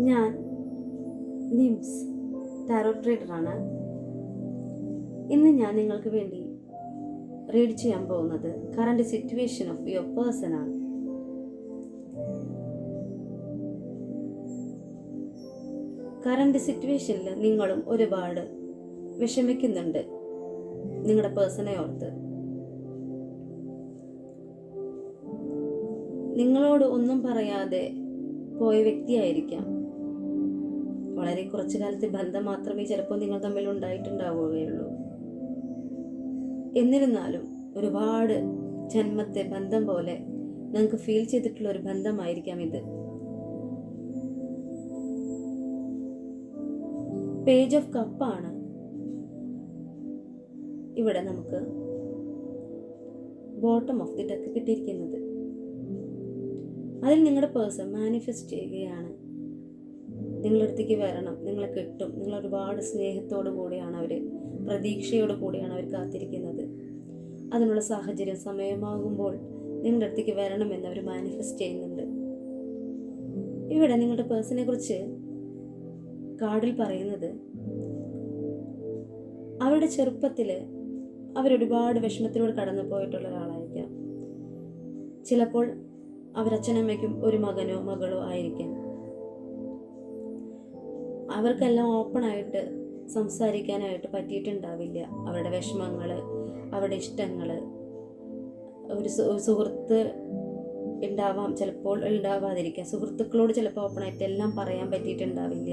ഞാൻ nymphs tarot റീഡറാണ്. ഇന്ന് ഞാൻ നിങ്ങൾക്ക് വേണ്ടി റീഡ് ചെയ്യാൻ പോകുന്നത് current situation of your person ആണ്. കറണ്ട് സിറ്റുവേഷനിൽ നിങ്ങളും ഒരുപാട് വിഷമിക്കുന്നുണ്ട് നിങ്ങളുടെ പേഴ്സണെ ഓർത്ത്. നിങ്ങളോട് ഒന്നും പറയാതെ പോയ വ്യക്തിയായിരിക്കാം. വളരെ കുറച്ചു കാലത്തെ ബന്ധം മാത്രമേ ചിലപ്പോൾ നിങ്ങൾ തമ്മിൽ ഉണ്ടായിട്ടുണ്ടാവുകയുള്ളൂ. എന്നിരുന്നാലും ഒരുപാട് ജന്മത്തെ ബന്ധം പോലെ നിങ്ങൾക്ക് ഫീൽ ചെയ്തിട്ടുള്ള ഒരു ബന്ധമായിരിക്കാം ഇത്. പേജ് ഓഫ് കപ്പാണ് ഇവിടെ നമുക്ക് ബോട്ടം ഓഫ് ദി ഡെക്ക് കിട്ടിയിരിക്കുന്നത്. അതിൽ നിങ്ങളുടെ പേഴ്സൺ മാനിഫെസ്റ്റ് ചെയ്യുകയാണ്. നിങ്ങളുടെ അടുത്തേക്ക് വരണം, നിങ്ങളെ കിട്ടും, നിങ്ങൾ ഒരുപാട് സ്നേഹത്തോടു കൂടിയാണ് അവർ, പ്രതീക്ഷയോടു കൂടിയാണ് അവർ കാത്തിരിക്കുന്നത്. അതിനുള്ള സാഹചര്യം സമയമാകുമ്പോൾ നിങ്ങളുടെ അടുത്തേക്ക് വരണമെന്ന് അവർ മാനിഫെസ്റ്റ് ചെയ്യുന്നുണ്ട്. ഇവിടെ നിങ്ങളുടെ പേഴ്സണെ കുറിച്ച് കാർഡിൽ പറയുന്നത്, അവരുടെ ചെറുപ്പത്തിൽ അവരൊരുപാട് വിഷമത്തിലൂടെ കടന്നു പോയിട്ടുള്ള ഒരാളായിരിക്കാം. ചിലപ്പോൾ അവരച്ഛനമ്മയ്ക്കും ഒരു മകനോ മകളോ ആയിരിക്കാം. അവർക്കെല്ലാം ഓപ്പണായിട്ട് സംസാരിക്കാനായിട്ട് പറ്റിയിട്ടുണ്ടാവില്ല. അവരുടെ വിഷമങ്ങൾ, അവരുടെ ഇഷ്ടങ്ങൾ. ഒരു സുഹൃത്ത് ഉണ്ടാവാം, ചിലപ്പോൾ ഉണ്ടാവാതിരിക്കാം. സുഹൃത്തുക്കളോട് ചിലപ്പോൾ ഓപ്പണായിട്ട് എല്ലാം പറയാൻ പറ്റിയിട്ടുണ്ടാവില്ല.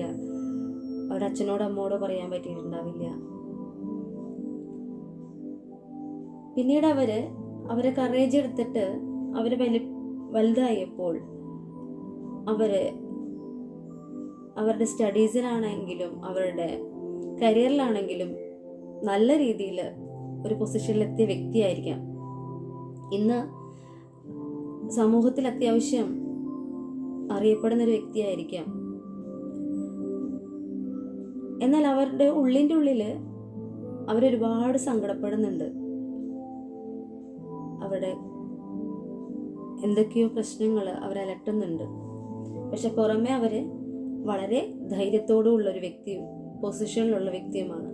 അവരുടെ അച്ഛനോടോ അമ്മോടോ പറയാൻ പറ്റിയിട്ടുണ്ടാവില്ല. പിന്നീട് അവരെ കറേജ് എടുത്തിട്ട് അവർ വലുതായപ്പോൾ അവരുടെ സ്റ്റഡീസിലാണെങ്കിലും അവരുടെ കരിയറിലാണെങ്കിലും നല്ല രീതിയിൽ ഒരു പൊസിഷനിലെത്തിയ വ്യക്തിയായിരിക്കാം. ഇന്ന് സമൂഹത്തിൽ അത്യാവശ്യം അറിയപ്പെടുന്ന ഒരു വ്യക്തിയായിരിക്കാം. എന്നാൽ അവരുടെ ഉള്ളിൻ്റെ ഉള്ളിൽ അവരൊരുപാട് സങ്കടപ്പെടുന്നുണ്ട്. അവിടെ എന്തൊക്കെയോ പ്രശ്നങ്ങൾ അവരെ അലട്ടുന്നുണ്ട്. പക്ഷെ പുറമെ അവര് വളരെ ധൈര്യത്തോടുള്ളൊരു വ്യക്തിയും പൊസിഷനിലുള്ള വ്യക്തിയുമാണ്.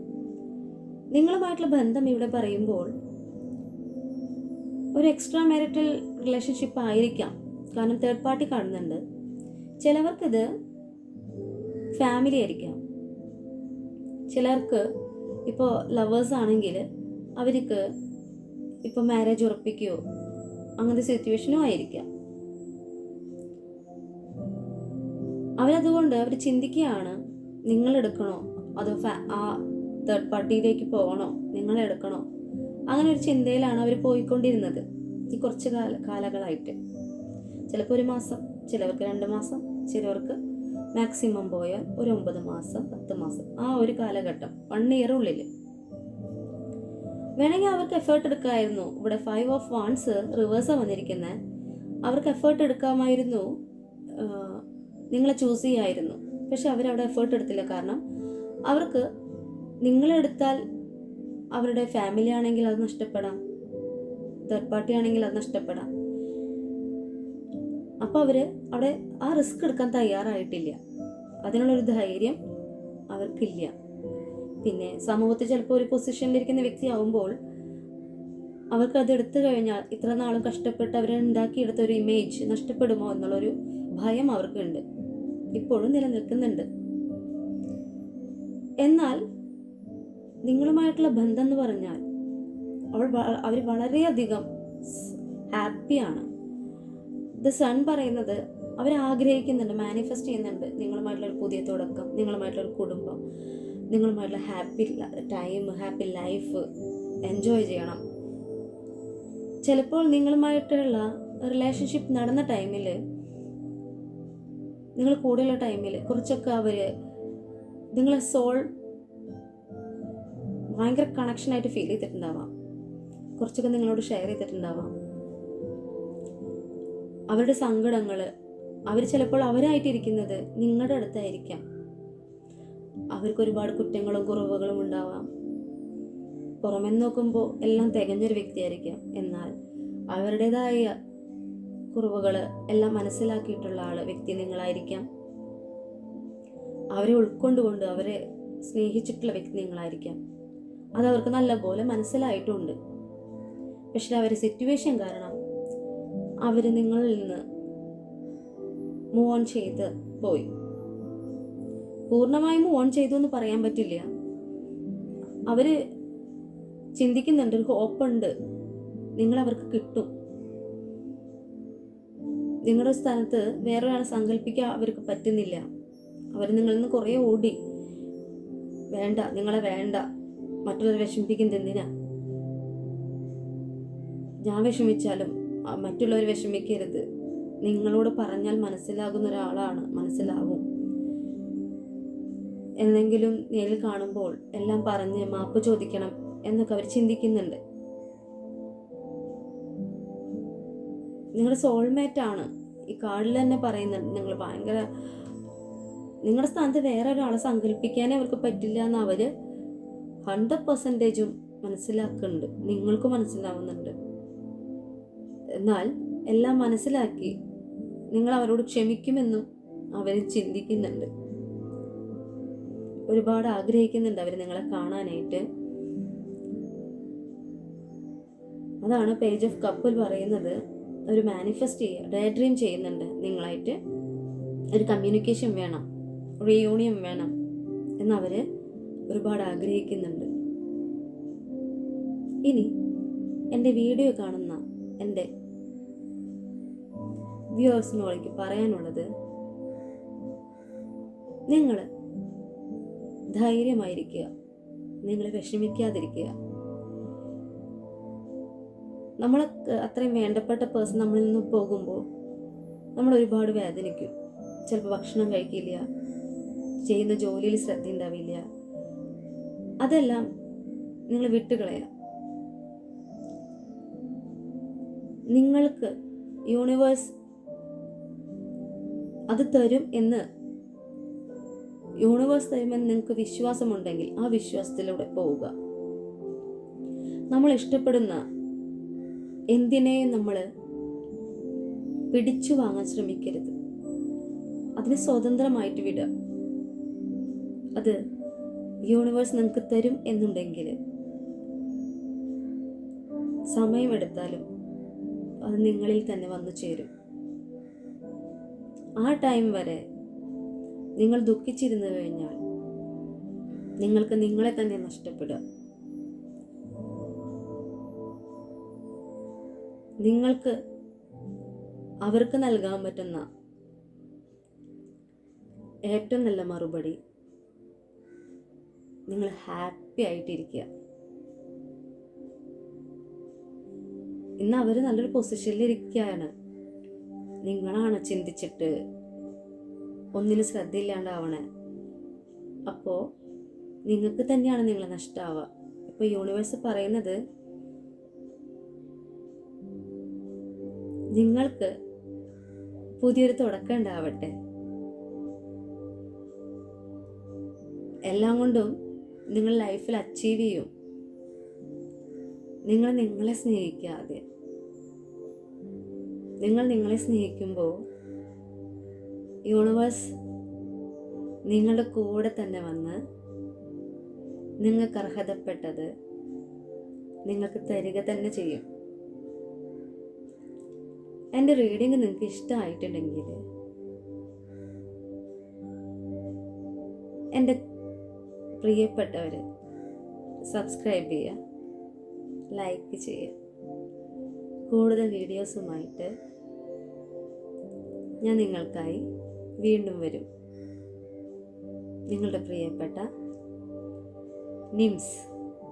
നിങ്ങളുമായിട്ടുള്ള ബന്ധം ഇവിടെ പറയുമ്പോൾ ഒരു എക്സ്ട്രാ മാരിറ്റൽ റിലേഷൻഷിപ്പ് ആയിരിക്കാം. കാരണം തേർഡ് പാർട്ടി കാണുന്നുണ്ട്. ചിലവർക്കിത് ഫാമിലി ആയിരിക്കാം. ചിലർക്ക് ഇപ്പോൾ ലവേഴ്സ് ആണെങ്കിൽ അവർക്ക് ഇപ്പോൾ മാരേജ് ഉറപ്പിക്കുകയോ അങ്ങനത്തെ സിറ്റുവേഷനും ആയിരിക്കാം. അവരതുകൊണ്ട് അവർ ചിന്തിക്കുകയാണ്, നിങ്ങളെടുക്കണോ അതോ ആ തേർഡ് പാർട്ടിയിലേക്ക് പോകണോ, നിങ്ങളെടുക്കണോ, അങ്ങനെ ഒരു ചിന്തയിലാണ് അവർ പോയിക്കൊണ്ടിരുന്നത് ഈ കുറച്ച് കാലങ്ങളായിട്ട്. ചിലപ്പോൾ 1 മാസം, ചിലവർക്ക് 2 മാസം, ചിലവർക്ക് മാക്സിമം പോയാൽ ഒരു 9 മാസം 10 മാസം, ആ ഒരു കാലഘട്ടം 1 ഇയർ ഉള്ളിൽ വേണമെങ്കിൽ അവർക്ക് എഫേർട്ട് എടുക്കാമായിരുന്നു. ഇവിടെ 5 ഓഫ് വാൻസ് റിവേഴ്സാണ് വന്നിരിക്കുന്നത്. അവർക്ക് എഫേർട്ട് എടുക്കാമായിരുന്നു, നിങ്ങളെ ചൂസ് ചെയ്യായിരുന്നു. പക്ഷെ അവരവിടെ എഫേർട്ട് എടുത്തില്ല. കാരണം അവർക്ക് നിങ്ങളെടുത്താൽ അവരുടെ ഫാമിലി ആണെങ്കിൽ അത് നഷ്ടപ്പെടാം, തേർഡ് പാർട്ടി ആണെങ്കിൽ അത് നഷ്ടപ്പെടാം. അപ്പോൾ അവിടെ ആ റിസ്ക് എടുക്കാൻ തയ്യാറായിട്ടില്ല. അതിനുള്ളൊരു ധൈര്യം അവർക്കില്ല. പിന്നെ സമൂഹത്തിൽ ചിലപ്പോൾ ഒരു പൊസിഷനിലിരിക്കുന്ന വ്യക്തിയാവുമ്പോൾ അവർക്ക് അത് എടുത്തു കഴിഞ്ഞാൽ ഇത്ര നാളും കഷ്ടപ്പെട്ട് അവരുണ്ടാക്കിയെടുത്ത ഒരു ഇമേജ് നഷ്ടപ്പെടുമോ എന്നുള്ളൊരു ഭയം അവർക്കുണ്ട്, ഇപ്പോഴും നിലനിൽക്കുന്നുണ്ട്. എന്നാൽ നിങ്ങളുമായിട്ടുള്ള ബന്ധം എന്ന് പറഞ്ഞാൽ അവർ വളരെയധികം ഹാപ്പിയാണ്. ദ സൺ പറയുന്നത് അവരാഗ്രഹിക്കുന്നുണ്ട്, മാനിഫെസ്റ്റ് ചെയ്യുന്നുണ്ട് നിങ്ങളുമായിട്ടുള്ളൊരു പുതിയ തുടക്കം, നിങ്ങളുമായിട്ടുള്ളൊരു കുടുംബം, നിങ്ങളുമായിട്ടുള്ള happy time, happy life enjoy ചെയ്യണം. ചിലപ്പോൾ നിങ്ങളുമായിട്ടുള്ള റിലേഷൻഷിപ്പ് നടന്ന ടൈമിൽ, നിങ്ങൾ കൂടെയുള്ള ടൈമിൽ കുറച്ചൊക്കെ നിങ്ങളെ സോൾ ഭയങ്കര കണക്ഷനായിട്ട് ഫീൽ ചെയ്തിട്ടുണ്ടാവാം. കുറച്ചൊക്കെ നിങ്ങളോട് ഷെയർ ചെയ്തിട്ടുണ്ടാവാം അവരുടെ സങ്കടങ്ങൾ. അവർ ചിലപ്പോൾ അവരായിട്ടിരിക്കുന്നത് നിങ്ങളുടെ അടുത്തായിരിക്കാം. അവർക്ക് ഒരുപാട് കുറ്റങ്ങളും കുറവുകളും ഉണ്ടാവാം. പുറമെ നോക്കുമ്പോൾ എല്ലാം തികഞ്ഞൊരു വ്യക്തിയായിരിക്കാം. എന്നാൽ അവരുടേതായ കുറവുകൾ എല്ലാം മനസ്സിലാക്കിയിട്ടുള്ള വ്യക്തി നിങ്ങളായിരിക്കാം. അവരെ ഉൾക്കൊണ്ടുകൊണ്ട് അവരെ സ്നേഹിച്ചിട്ടുള്ള വ്യക്തി നിങ്ങളായിരിക്കാം. അതവർക്ക് നല്ലപോലെ മനസ്സിലായിട്ടുണ്ട്. പക്ഷെ അവരുടെ സിറ്റുവേഷൻ കാരണം അവർ നിങ്ങളിൽ നിന്ന് മൂവ് ഓൺ ചെയ്ത് പോയി. പൂർണ്ണമായും മൂവ് ഓൺ ചെയ്തു എന്ന് പറയാൻ പറ്റില്ല. അവർ ചിന്തിക്കുന്നുണ്ട്, ഒരു ഹോപ്പുണ്ട്, നിങ്ങളവർക്ക് കിട്ടും. നിങ്ങളുടെ സ്ഥാനത്ത് വേറൊരാളെ സങ്കല്പിക്കാൻ അവർക്ക് പറ്റുന്നില്ല. അവർ നിങ്ങളിൽ നിന്ന് കുറേ ഓടി. വേണ്ട, നിങ്ങളെ വേണ്ട, മറ്റുള്ളവരെ വിഷമിപ്പിക്കുന്നത് എന്തിനാ? ഞാൻ വിഷമിച്ചാലും മറ്റുള്ളവർ വിഷമിക്കരുത്. നിങ്ങളോട് പറഞ്ഞാൽ മനസ്സിലാകുന്ന ഒരാളാണ്, മനസ്സിലാവും. എന്തെങ്കിലും നേരിൽ കാണുമ്പോൾ എല്ലാം പറഞ്ഞ് മാപ്പ് ചോദിക്കണം എന്നൊക്കെ അവർ ചിന്തിക്കുന്നുണ്ട്. നിങ്ങളുടെ സോൾമേറ്റ് ആണ്. ഈ കാർഡിൽ തന്നെ പറയുന്നുണ്ട്, നിങ്ങൾ ഭയങ്കര, നിങ്ങളുടെ സ്ഥാനത്ത് വേറെ ഒരാളെ സങ്കല്പിക്കാനേ അവർക്ക് പറ്റില്ല എന്ന് അവർ 100% മനസ്സിലാക്കുന്നുണ്ട്. നിങ്ങൾക്ക് മനസ്സിലാവുന്നുണ്ട്. എന്നാൽ എല്ലാം മനസ്സിലാക്കി നിങ്ങൾ അവരോട് ക്ഷമിക്കുമെന്നും അവർ ചിന്തിക്കുന്നുണ്ട്. ഒരുപാട് ആഗ്രഹിക്കുന്നുണ്ട് അവർ നിങ്ങളെ കാണാനായിട്ട്. അതാണ് പേജ് ഓഫ് കപ്പിൽ പറയുന്നത്. ഒരു മാനിഫെസ്റ്റ് ചെയ്യുക, ഡേ ഡ്രീം ചെയ്യുന്നുണ്ട് നിങ്ങളായിട്ട്. ഒരു കമ്മ്യൂണിക്കേഷൻ വേണം, റീയൂണിയൻ വേണം എന്നവർ ഒരുപാട് ആഗ്രഹിക്കുന്നുണ്ട്. ഇനി എൻ്റെ വീഡിയോ കാണുന്ന എൻ്റെ വ്യൂവേഴ്സിനോട് പറയാനുള്ളത്, നിങ്ങൾ ധൈര്യമായിരിക്കുക, നിങ്ങൾ വിഷമിക്കാതിരിക്കുക. നമ്മൾ അത്രയും വേണ്ടപ്പെട്ട പേഴ്സൺ നമ്മളിൽ നിന്ന് പോകുമ്പോൾ നമ്മൾ ഒരുപാട് വേദനിക്കും. ചിലപ്പോൾ ഭക്ഷണം കഴിക്കില്ല, ചെയ്യുന്ന ജോലിയിൽ ശ്രദ്ധ ഉണ്ടാവില്ല. അതെല്ലാം നിങ്ങൾ വിട്ടുകളയാം. നിങ്ങൾക്ക് യൂണിവേഴ്സ് അത് തരും എന്ന്, യൂണിവേഴ്സ് തരുമെന്ന് നിങ്ങൾക്ക് വിശ്വാസമുണ്ടെങ്കിൽ ആ വിശ്വാസത്തിലൂടെ പോവുക. നമ്മൾ ഇഷ്ടപ്പെടുന്ന എന്തിനേയും നമ്മൾ പിടിച്ചു വാങ്ങാൻ ശ്രമിക്കരുത്. അതിന് സ്വതന്ത്രമായിട്ട് വിടുക. അത് യൂണിവേഴ്സ് നിങ്ങൾക്ക് തരും എന്നുണ്ടെങ്കിൽ സമയമെടുത്താലും അത് നിങ്ങളിൽ തന്നെ വന്നു ചേരും. ആ ടൈം വരെ നിങ്ങൾ ദുഃഖിച്ചിരുന്നു കഴിഞ്ഞാൽ നിങ്ങൾക്ക് നിങ്ങളെ തന്നെ നഷ്ടപ്പെടുക. നിങ്ങൾക്ക് അവർക്ക് നൽകാൻ പറ്റുന്ന ഏറ്റവും നല്ല മറുപടി, നിങ്ങൾ ഹാപ്പി ആയിട്ടിരിക്കുക. ഇന്ന് അവർ നല്ലൊരു പൊസിഷനിലിരിക്കുകയാണ്. നിങ്ങളാണ് ചിന്തിച്ചിട്ട് ഒന്നിനും ശ്രദ്ധയില്ലാണ്ടാവണേ. അപ്പോൾ നിങ്ങൾക്ക് തന്നെയാണ് നിങ്ങളെ നഷ്ടമാവുക. ഇപ്പോൾ യൂണിവേഴ്സ് പറയുന്നത്, നിങ്ങൾക്ക് പുതിയൊരു തുടക്കം ഉണ്ടാവട്ടെ. എല്ലാം കൊണ്ടും നിങ്ങൾ ലൈഫിൽ അച്ചീവ് ചെയ്യും. നിങ്ങൾ നിങ്ങളെ സ്നേഹിക്കാതെ, നിങ്ങൾ നിങ്ങളെ സ്നേഹിക്കുമ്പോൾ യൂണിവേഴ്സ് നിങ്ങളുടെ കൂടെ തന്നെ വന്ന് നിങ്ങൾക്ക് അർഹതപ്പെട്ടത് നിങ്ങൾക്ക് തരിക തന്നെ ചെയ്യും. എൻ്റെ റീഡിങ് നിങ്ങൾക്ക് ഇഷ്ടമായിട്ടുണ്ടെങ്കിൽ എൻ്റെ പ്രിയപ്പെട്ടവർ സബ്സ്ക്രൈബ് ചെയ്യുക, ലൈക്ക് ചെയ്യുക. കൂടുതൽ വീഡിയോസുമായിട്ട് ഞാൻ നിങ്ങൾക്കായി വീണ്ടും വരും. നിങ്ങളുടെ പ്രിയപ്പെട്ട നിംസ്.